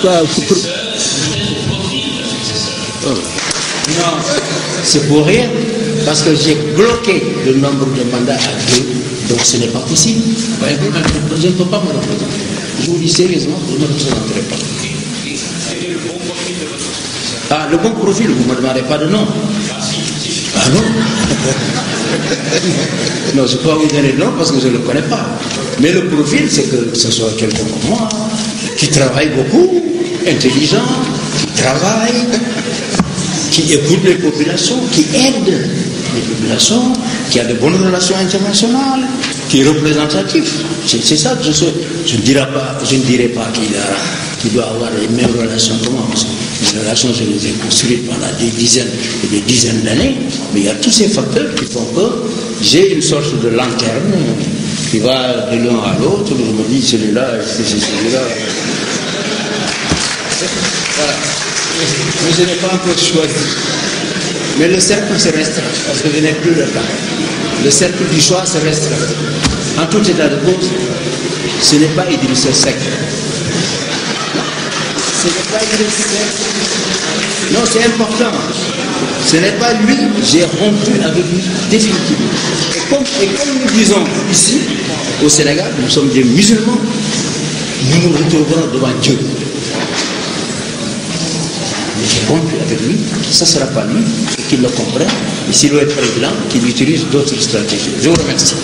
Non, c'est pour rien, parce que j'ai bloqué le nombre de mandats à 2, donc ce n'est pas possible. Je ne peux pas me représenter. Je vous dis sérieusement, je ne me représenterai pas. Ah, le bon profil, vous ne me demandez pas de nom. Ah non. Non, je ne peux pas vous donner de nom parce que je ne le connais pas. Mais le profil, c'est que ce soit quelqu'un comme moi, qui travaille beaucoup, intelligent, qui travaille, qui écoute les populations, qui aide les populations, qui a de bonnes relations internationales, qui est représentatif. C'est ça que je ne dirais pas qu'il doit avoir les mêmes relations que moi. Parce que les relations, je les ai construites pendant des dizaines d'années, mais il y a tous ces facteurs qui font que j'ai une sorte de lanterne qui va de l'un à l'autre. Je me dis, celui-là, c'est celui-là. Voilà. Mais je n'ai pas encore choisi. Mais le cercle se restreint, parce que je n'ai plus le temps. Le cercle du choix se restreint. En tout état de cause, ce n'est pas Idrissa Seck. Ce n'est pas Idrissa Seck. Non, c'est important. Ce n'est pas lui, j'ai rompu avec lui définitivement. Et comme nous disons ici, au Sénégal, nous sommes des musulmans, nous nous retrouverons devant Dieu. Mais j'ai rompu avec lui, ça ne sera pas lui, qu'il le comprenne, et s'il veut être président, qu'il utilise d'autres stratégies. Je vous remercie.